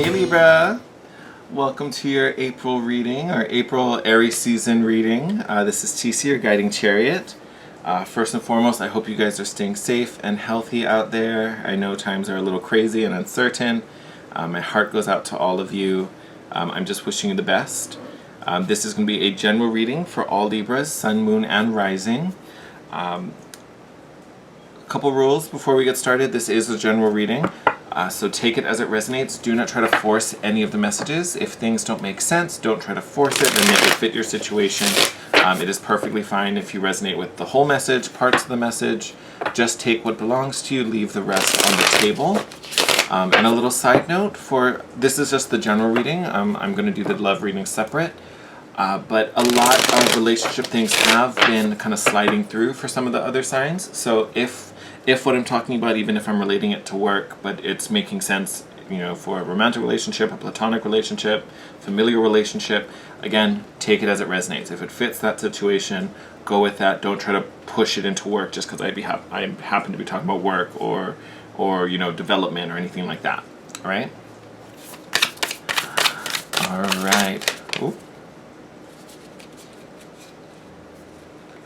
Hey Libra, welcome to your April reading, or April Aries season reading. This is TC, your guiding chariot. First and foremost, I hope you guys are staying safe and healthy out there. I know times are a little crazy and uncertain. My heart goes out to all of you. I'm just wishing you the best. This is going to be a general reading for all Libras, Sun, Moon, and Rising. A couple rules before we get started. This is a general reading. So take it as it resonates. Do not try to force any of the messages. If things don't make sense, don't try to force it and make it fit your situation. It is perfectly fine if you resonate with the whole message, parts of the message. Just take what belongs to you, leave the rest on the table. And a little side note, this is just the general reading. I'm going to do the love reading separate. But a lot of relationship things have been kind of sliding through for some of the other signs. So if what I'm talking about, even if I'm relating it to work, but it's making sense, for a romantic relationship, a platonic relationship, familiar relationship, again, take it as it resonates. If it fits that situation, go with that. Don't try to push it into work just because I happen to be talking about work or development or anything like that. All right? All right. Ooh.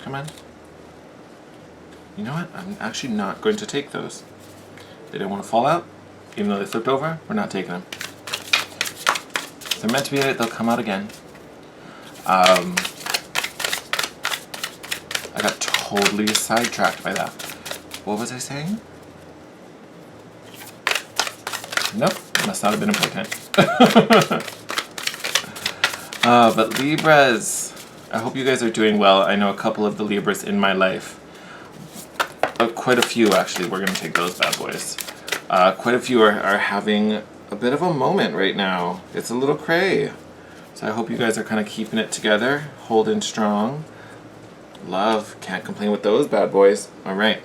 Come on. You know what? I'm actually not going to take those. They don't want to fall out, even though they flipped over. We're not taking them. If they're meant to be in it, they'll come out again. I got totally sidetracked by that. What was I saying? Nope, must not have been important. But Libras, I hope you guys are doing well. I know a couple of the Libras in my life. Quite a few, actually. We're going to take those bad boys. Quite a few are having a bit of a moment right now. It's a little cray. So I hope you guys are kind of keeping it together, holding strong. Love, can't complain with those bad boys. All right.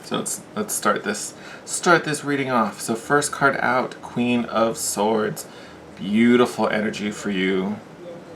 So let's start this reading off. So first card out, Queen of Swords. Beautiful energy for you.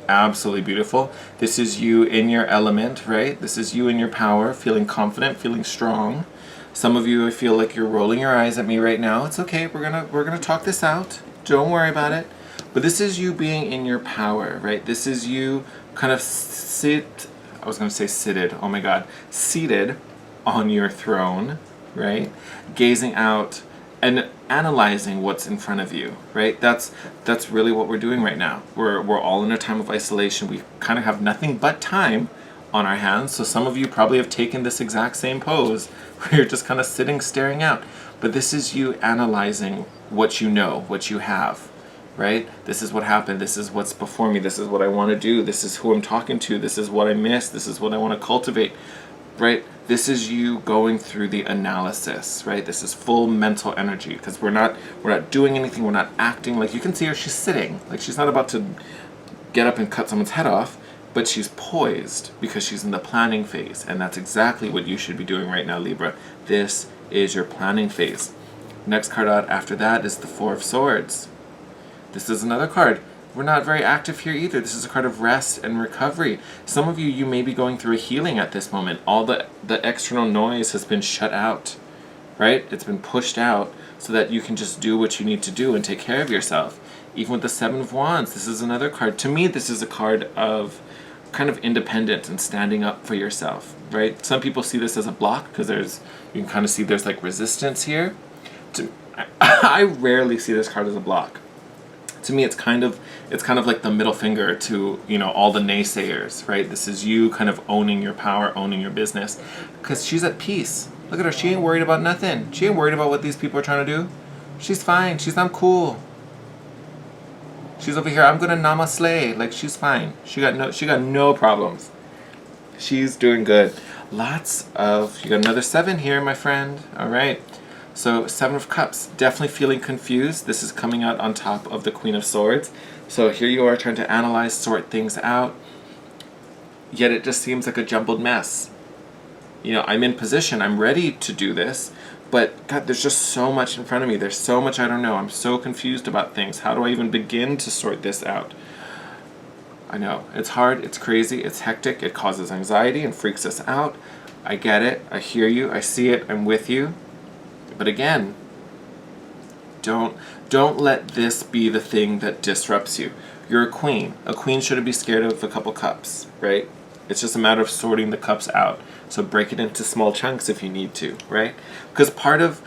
Absolutely beautiful. This is you in your element, right? This is you in your power, feeling confident, feeling strong. Some of you, I feel like you're rolling your eyes at me right now. It's okay. We're gonna talk this out. Don't worry about it. But this is you being in your power, right? This is you kind of seated. Oh my God, seated on your throne, right? Gazing out and analyzing what's in front of you, right? That's really what we're doing right now. We're all in a time of isolation. We kind of have nothing but time on our hands. So some of you probably have taken this exact same pose where you're just kind of sitting, staring out. But this is you analyzing what you know, what you have, right? This is what happened. This is what's before me. This is what I want to do. This is who I'm talking to. This is what I miss. This is what I want to cultivate, right? This is you going through the analysis, right? This is full mental energy because we're not doing anything. We're not acting. Like you can see her, she's sitting. Like she's not about to get up and cut someone's head off, but she's poised because she's in the planning phase. And that's exactly what you should be doing right now, Libra. This is your planning phase. Next card out after that is the Four of Swords. This is another card. We're not very active here either. This is a card of rest and recovery. Some of you may be going through a healing at this moment. All the external noise has been shut out, right? It's been pushed out so that you can just do what you need to do and take care of yourself. Even with the Seven of Wands, this is another card. To me, this is a card of kind of independence and standing up for yourself, right? Some people see this as a block because you can kind of see there's like resistance here. I rarely see this card as a block. To me, it's kind of like the middle finger to all the naysayers, right? This is you kind of owning your power, owning your business, because she's at peace. Look at her; she ain't worried about nothing. She ain't worried about what these people are trying to do. She's fine. I'm cool. She's over here. I'm gonna namaste. Like she's fine. She got no problems. She's doing good. You got another 7 here, my friend. All right. So, 7 of Cups, definitely feeling confused. This is coming out on top of the Queen of Swords. So here you are trying to analyze, sort things out, yet it just seems like a jumbled mess. I'm in position, I'm ready to do this, but God, there's just so much in front of me. There's so much I don't know. I'm so confused about things. How do I even begin to sort this out? I know, it's hard, it's crazy, it's hectic, it causes anxiety and freaks us out. I get it, I hear you, I see it, I'm with you. But again, Don't let this be the thing that disrupts you. You're a queen. A queen shouldn't be scared of a couple cups, right? It's just a matter of sorting the cups out. So break it into small chunks if you need to, right? Because part of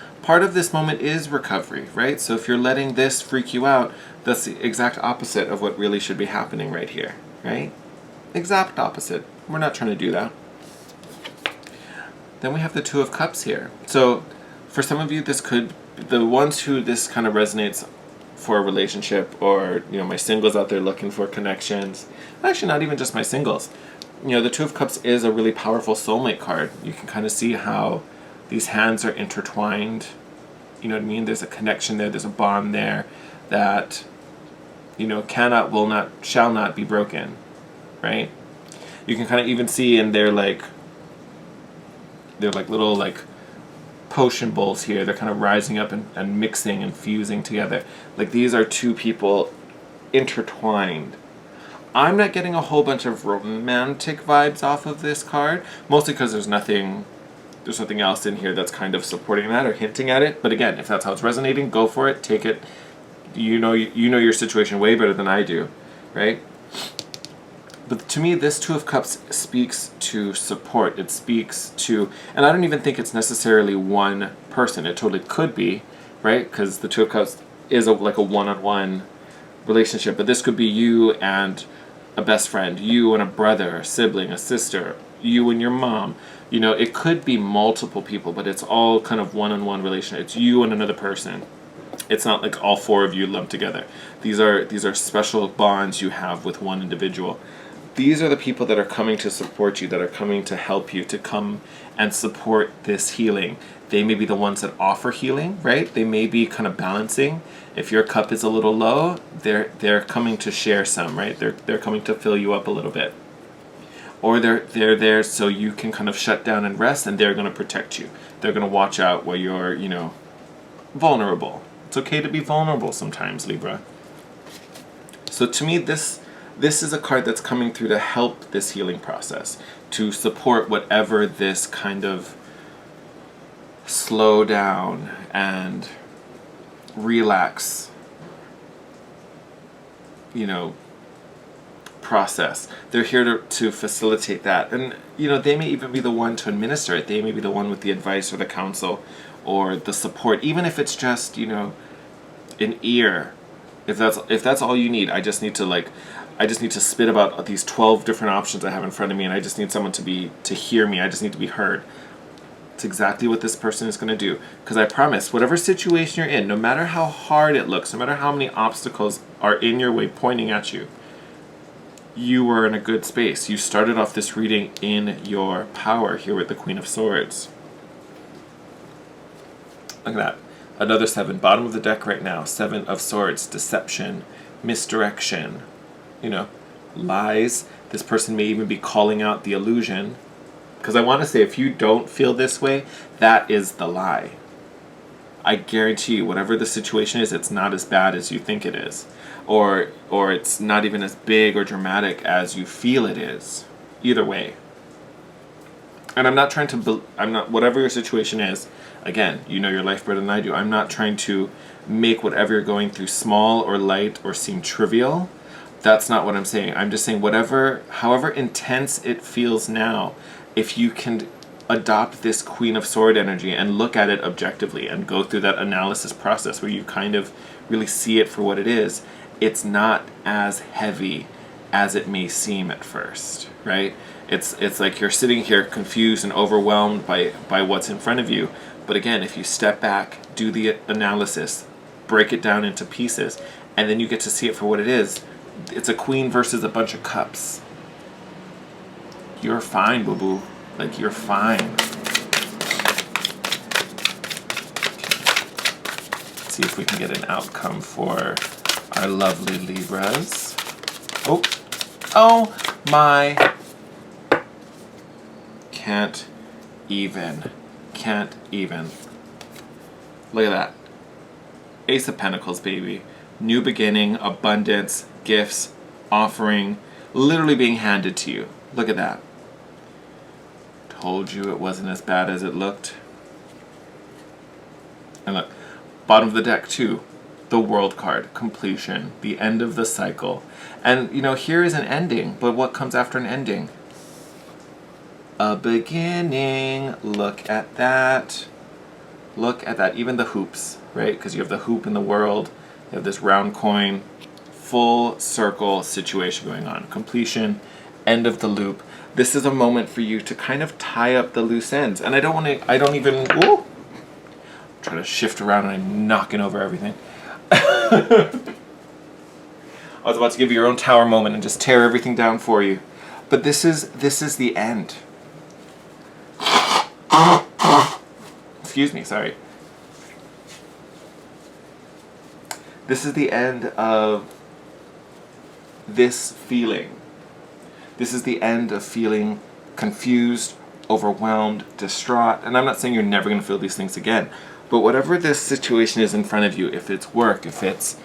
this moment is recovery, right? So if you're letting this freak you out, that's the exact opposite of what really should be happening right here, right? Exact opposite. We're not trying to do that. Then we have the Two of Cups here. So for some of you, the ones who this kind of resonates for a relationship, or, my singles out there looking for connections. Actually, not even just my singles. The Two of Cups is a really powerful soulmate card. You can kind of see how these hands are intertwined. You know what I mean? There's a connection there. There's a bond there that, cannot, will not, shall not be broken, right? You can kind of even see in their little potion bowls here. They're kind of rising up and mixing and fusing together. Like these are two people intertwined. I'm not getting a whole bunch of romantic vibes off of this card, mostly because there's nothing else in here that's kind of supporting that or hinting at it. But again, if that's how it's resonating, go for it, take it. You know your situation way better than I do, right? But to me, this Two of Cups speaks to support. It speaks to, and I don't even think it's necessarily one person. It totally could be, right? Because the Two of Cups is like a one-on-one relationship. But this could be you and a best friend, you and a brother, a sibling, a sister, you and your mom. It could be multiple people, but it's all kind of one-on-one relationship. It's you and another person. It's not like all four of you lumped together. These are special bonds you have with one individual. These are the people that are coming to support you, that are coming to help you, to come and support this healing. They may be the ones that offer healing, right? They may be kind of balancing. If your cup is a little low, they're coming to share some, right? They're coming to fill you up a little bit. Or they're there so you can kind of shut down and rest, and they're going to protect you. They're going to watch out while you're, vulnerable. It's okay to be vulnerable sometimes, Libra. So to me, this is a card that's coming through to help this healing process, to support whatever this kind of slow down and relax, process. They're here to facilitate that. And, they may even be the one to administer it. They may be the one with the advice or the counsel or the support, even if it's just, an ear. If that's all you need, I just need to spit about these 12 different options I have in front of me, and I just need someone to hear me. I just need to be heard. It's exactly what this person is going to do. Because I promise, whatever situation you're in, no matter how hard it looks, no matter how many obstacles are in your way pointing at you, you were in a good space. You started off this reading in your power here with the Queen of Swords. Look at that. Another 7. Bottom of the deck right now. 7 of Swords. Deception. Misdirection. Lies. This person may even be calling out the illusion. Because I want to say, if you don't feel this way, that is the lie. I guarantee you, whatever the situation is, it's not as bad as you think it is. Or it's not even as big or dramatic as you feel it is. Either way. And I'm not trying to, whatever your situation is, again, you know your life better than I do. I'm not trying to make whatever you're going through small or light or seem trivial. That's not what I'm saying. I'm just saying however intense it feels now, if you can adopt this Queen of Sword energy and look at it objectively and go through that analysis process where you kind of really see it for what it is, it's not as heavy as it may seem at first, right? It's like you're sitting here confused and overwhelmed by what's in front of you. But again, if you step back, do the analysis, break it down into pieces, and then you get to see it for what it is, it's a queen versus a bunch of cups. You're fine, boo-boo. Like, you're fine. Let's see if we can get an outcome for our lovely Libras. Oh my. Can't even. Look at that. Ace of Pentacles, baby. New beginning, abundance, gifts, offering, literally being handed to you. Look at that. Told you it wasn't as bad as it looked. And look, Bottom of the deck too, the World card, completion, the end of the cycle. And, here is an ending, but what comes after an ending? A beginning. Look at that. Look at that. Even the hoops, right? Because you have the hoop in the world, you have this round coin, full circle situation going on. Completion, end of the loop. This is a moment for you to kind of tie up the loose ends. And I don't even, woo! I'm trying to shift around and I'm knocking over everything. I was about to give you your own tower moment and just tear everything down for you. But this is the end. Excuse me, sorry. This is the end of this feeling. This is the end of feeling confused, overwhelmed, distraught. And I'm not saying you're never going to feel these things again. But whatever this situation is in front of you, if it's work, if it's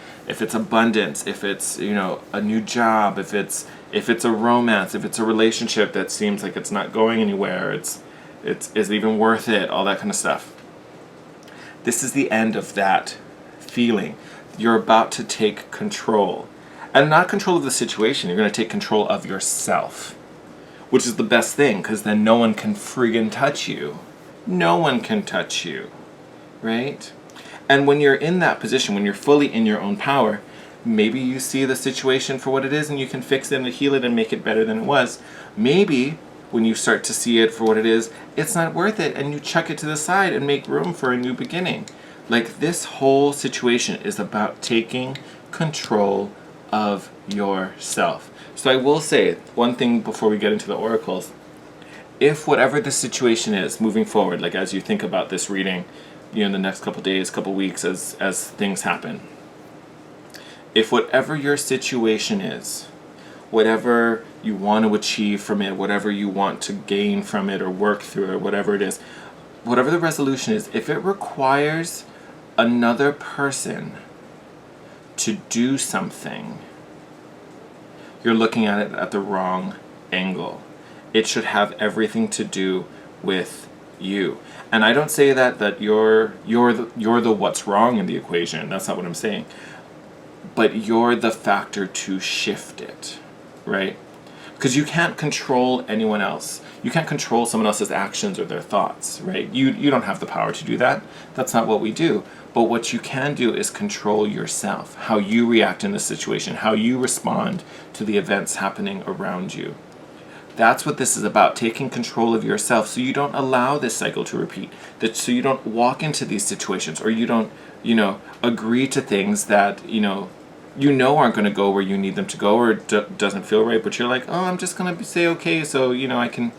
abundance, if it's, a new job, if it's a romance, if it's a relationship that seems like it's not going anywhere, is it even worth it, all that kind of stuff. This is the end of that feeling. You're about to take control. And not control of the situation, you're going to take control of yourself. Which is the best thing, because then no one can friggin' touch you. No one can touch you. Right? And when you're in that position, when you're fully in your own power, maybe you see the situation for what it is and you can fix it and heal it and make it better than it was. Maybe when you start to see it for what it is, it's not worth it and you chuck it to the side and make room for a new beginning. Like, this whole situation is about taking control of yourself. So I will say one thing before we get into the oracles. If whatever the situation is moving forward, like as you think about this reading, in the next couple days, couple weeks as things happen, if whatever your situation is, whatever you want to achieve from it, whatever you want to gain from it or work through it, whatever it is, whatever the resolution is, if it requires another person to do something, you're looking at it at the wrong angle. It should have everything to do with you. And I don't say that you're the what's wrong in the equation. That's not what I'm saying. But you're the factor to shift it, right? Because you can't control anyone else. You can't control someone else's actions or their thoughts, right? You don't have the power to do that. That's not what we do. But what you can do is control yourself, how you react in the situation, how you respond to the events happening around you. That's what this is about, taking control of yourself so you don't allow this cycle to repeat, so you don't walk into these situations or you don't, agree to things that, aren't going to go where you need them to go or doesn't feel right, but you're like, oh, I'm just going to say okay so, I can,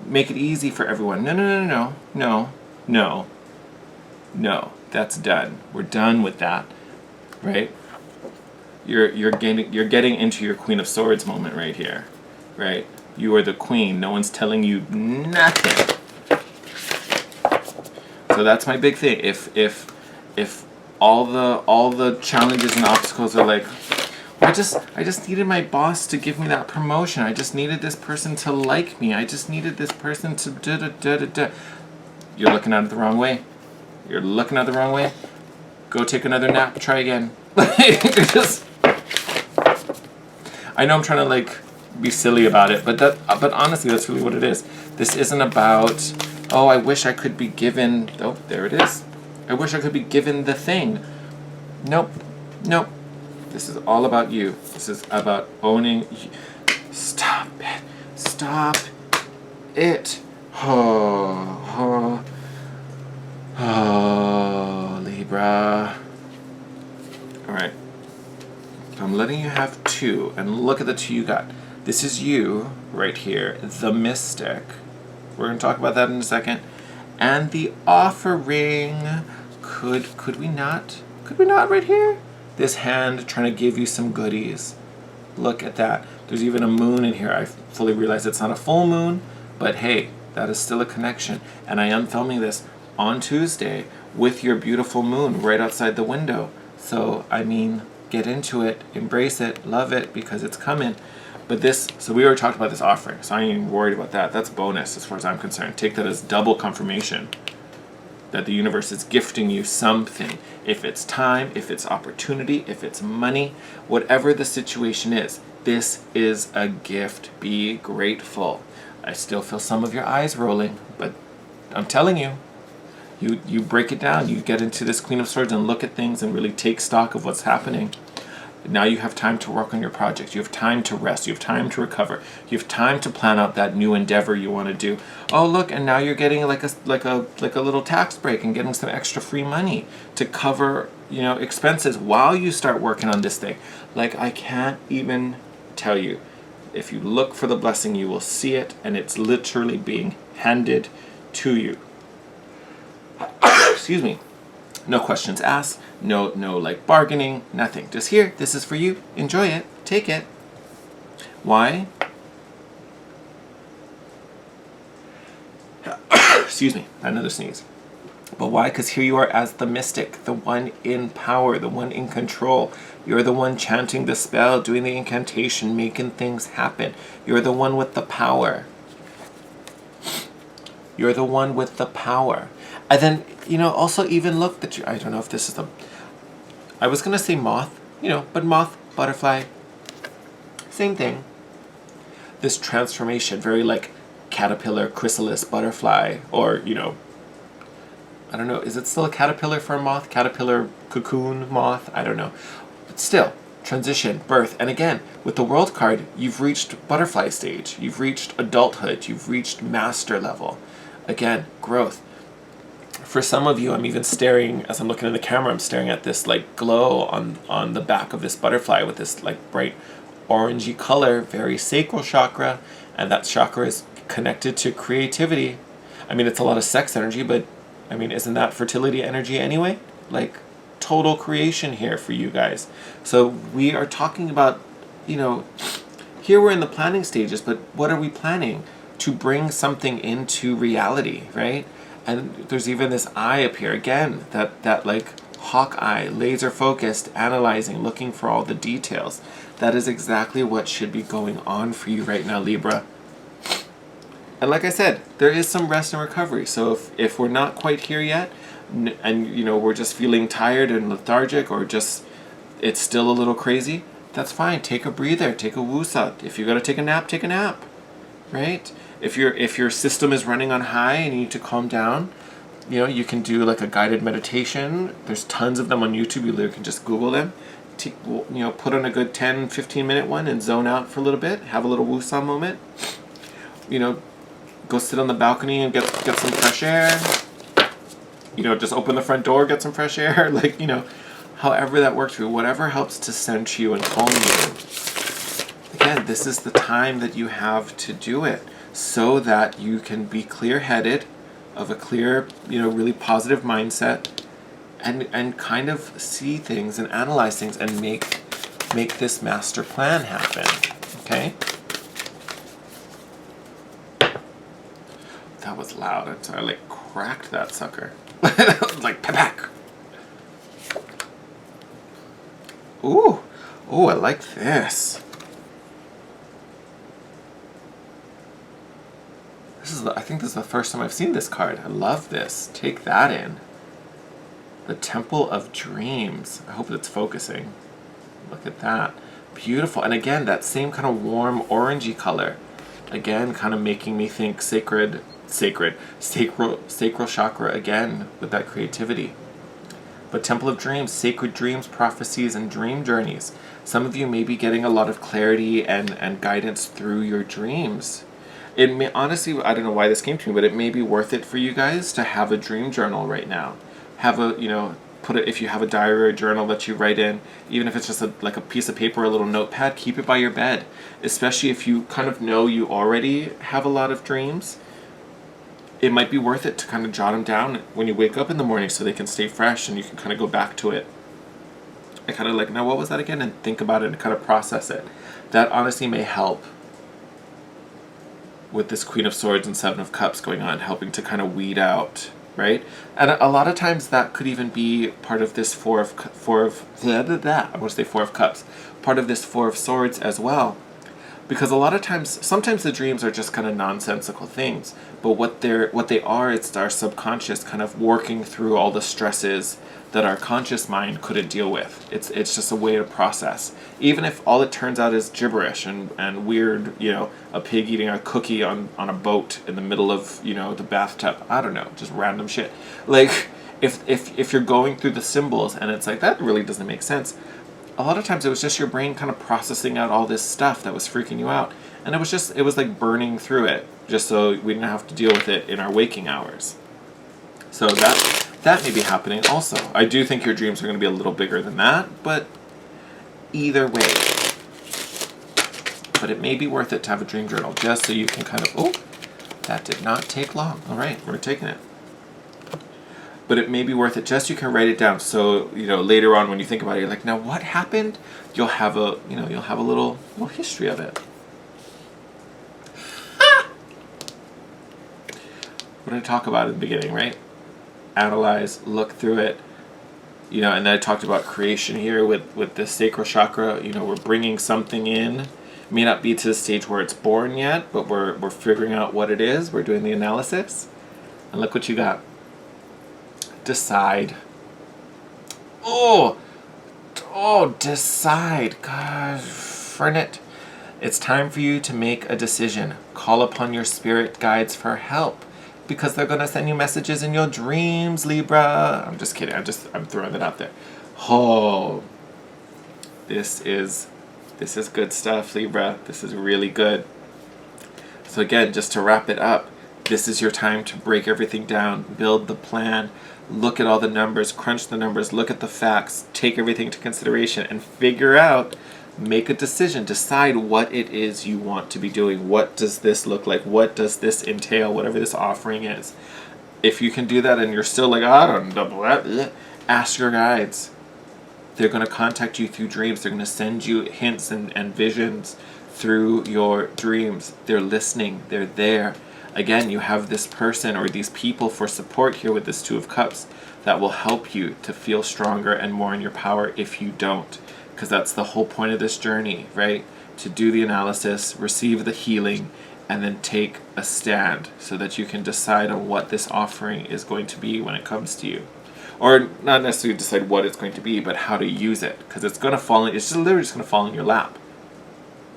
make it easy for everyone. No, that's done. We're done with that, right? You're getting into your Queen of Swords moment right here, right? You are the queen. No one's telling you nothing. So that's my big thing. If all the challenges and obstacles are like, I just needed my boss to give me that promotion. I just needed this person to like me. I just needed this person to da-da-da-da-da. You're looking at it the wrong way. You're looking at it the wrong way. Go take another nap. Try again. I know I'm trying to be silly about it, but honestly, that's really what it is. This isn't about, oh, I wish I could be given. Oh, there it is. I wish I could be given the thing. Nope. This is all about you. This is about owning. Stop it. Stop it. Oh, Libra. All right. I'm letting you have two, and look at the two you got. This is you right here, the mystic. We're going to talk about that in a second. And the offering. Could we not? Could we not right here? This hand trying to give you some goodies. Look at that. There's even a moon in here. I fully realize it's not a full moon, but hey, that is still a connection. And I am filming this on Tuesday with your beautiful moon right outside the window. So, get into it, embrace it, love it, because it's coming. But so we already talked about this offering, so I ain't even worried about that. That's bonus as far as I'm concerned. Take that as double confirmation that the universe is gifting you something. If it's time, if it's opportunity, if it's money, whatever the situation is, this is a gift. Be grateful. I still feel some of your eyes rolling, but I'm telling you, you break it down, you get into this Queen of Swords and look at things and really take stock of what's happening. Now you have time to work on your project. You have time to rest. You have time to recover. You have time to plan out that new endeavor you want to do. Oh, look, and now you're getting like a little tax break and getting some extra free money to cover, expenses while you start working on this thing. Like, I can't even tell you. If you look for the blessing, you will see it, and it's literally being handed to you. Excuse me. No questions asked. No, like bargaining, nothing. Just here, this is for you. Enjoy it. Take it. Why? Excuse me, another sneeze. But why? Because here you are as the mystic, the one in power, the one in control. You're the one chanting the spell, doing the incantation, making things happen. You're the one with the power. You're the one with the power. And then, also even look that I don't know if this is I was going to say moth, but moth, butterfly, same thing. This transformation, very like caterpillar, chrysalis, butterfly, or, I don't know, is it still a caterpillar for a moth? Caterpillar, cocoon, moth? I don't know. But still, transition, birth. And again, with the World card, you've reached butterfly stage. You've reached adulthood. You've reached master level. Again, growth. For some of you, I'm even staring, as I'm looking in the camera, I'm staring at this like glow on the back of this butterfly with this like bright orangey color, very sacral chakra. And that chakra is connected to creativity. I mean, it's a lot of sex energy, but I mean, isn't that fertility energy anyway? Like, total creation here for you guys. So we are talking about, here we're in the planning stages, but what are we planning? To bring something into reality, right? And there's even this eye up here, again, that like hawk eye, laser focused, analyzing, looking for all the details. That is exactly what should be going on for you right now, Libra. And like I said, there is some rest and recovery. So if we're not quite here yet, and we're just feeling tired and lethargic, or just it's still a little crazy, that's fine. Take a breather, take a woosah. If you gotta take a nap, take a nap, right? If your system is running on high and you need to calm down, you can do like a guided meditation. There's tons of them on YouTube. You literally can just Google them. Put on a good 10, 15-minute one and zone out for a little bit. Have a little woosah moment. Go sit on the balcony and get some fresh air. Just open the front door, get some fresh air. Like, however that works for you. Whatever helps to center you and calm you. Again, this is the time that you have to do it so that you can be clear-headed, of a clear, really positive mindset, and kind of see things and analyze things and make this master plan happen. Okay? That was loud. I like cracked that sucker. Like pack. Ooh, I like this. I think this is the first time I've seen this card. I love this. Take that in. The Temple of Dreams. I hope it's focusing. Look at that. Beautiful. And again, that same kind of warm orangey color. Again, kind of making me think sacral chakra again with that creativity. But Temple of Dreams, sacred dreams, prophecies, and dream journeys. Some of you may be getting a lot of clarity and guidance through your dreams. It may, honestly, I don't know why this came to me, but it may be worth it for you guys to have a dream journal right now. Have a, put it, if you have a diary or a journal that you write in, even if it's just like a piece of paper or a little notepad, keep it by your bed. Especially if you kind of know you already have a lot of dreams. It might be worth it to kind of jot them down when you wake up in the morning so they can stay fresh and you can kind of go back to it. I kind of like, now what was that again? And think about it and kind of process it. That honestly may help with this Queen of Swords and Seven of Cups going on, helping to kind of weed out, right? And a lot of times that could even be part of this Four of Cups, part of this Four of Swords as well. Because a lot of times, sometimes the dreams are just kind of nonsensical things, but what they are, it's our subconscious kind of working through all the stresses that our conscious mind couldn't deal with. It's just a way to process. Even if all it turns out is gibberish and weird, a pig eating a cookie on a boat in the middle of, the bathtub. I don't know, just random shit. Like, if you're going through the symbols and it's like, that really doesn't make sense, a lot of times it was just your brain kind of processing out all this stuff that was freaking you out. And it was like burning through it, just so we didn't have to deal with it in our waking hours. So that may be happening also. I do think your dreams are going to be a little bigger than that, but either way. But it may be worth it to have a dream journal, just so you can kind of, that did not take long. All right, we're taking it. But it may be worth it just so you can write it down. So, later on when you think about it, you're like, now what happened? You'll have a little history of it. What did I talk about in the beginning, right? Analyze, look through it. And then I talked about creation here with the sacral chakra. We're bringing something in. It may not be to the stage where it's born yet, but we're figuring out what it is. We're doing the analysis. And look what you got. Decide. Decide. God, fern it. It's time for you to make a decision. Call upon your spirit guides for help, because they're going to send you messages in your dreams, Libra. I'm just kidding. I'm throwing that out there. This is good stuff, Libra. This is really good. So again, just to wrap it up, this is your time to break everything down, build the plan, look at all the numbers, crunch the numbers, look at the facts, take everything into consideration, and figure out, make a decision, decide what it is you want to be doing. What does this look like? What does this entail? Whatever this offering is. If you can do that and you're still like, I don't know, ask your guides. They're going to contact you through dreams. They're going to send you hints and visions through your dreams. They're listening. They're there. Again, you have this person or these people for support here with this Two of Cups that will help you to feel stronger and more in your power if you don't. Because that's the whole point of this journey, right? To do the analysis, receive the healing, and then take a stand so that you can decide on what this offering is going to be when it comes to you. Or not necessarily decide what it's going to be, but how to use it. Because it's going to fall in, it's just literally just going to fall in your lap.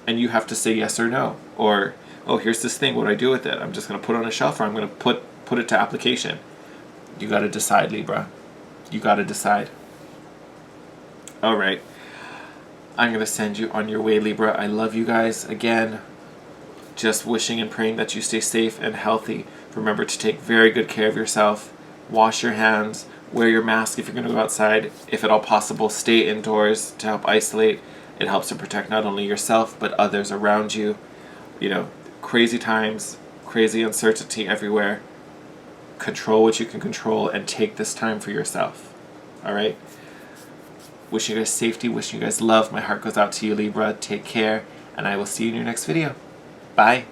And you have to say yes or no. Or, here's this thing, what do I do with it? I'm just going to put it on a shelf, or I'm going to put it to application. You got to decide, Libra. You got to decide. All right. I'm going to send you on your way, Libra. I love you guys. Again, just wishing and praying that you stay safe and healthy. Remember to take very good care of yourself. Wash your hands. Wear your mask if you're going to go outside. If at all possible, stay indoors to help isolate. It helps to protect not only yourself, but others around you. Crazy times, crazy uncertainty everywhere. Control what you can control and take this time for yourself. All right? Wishing you guys safety, wishing you guys love. My heart goes out to you, Libra. Take care, and I will see you in your next video. Bye.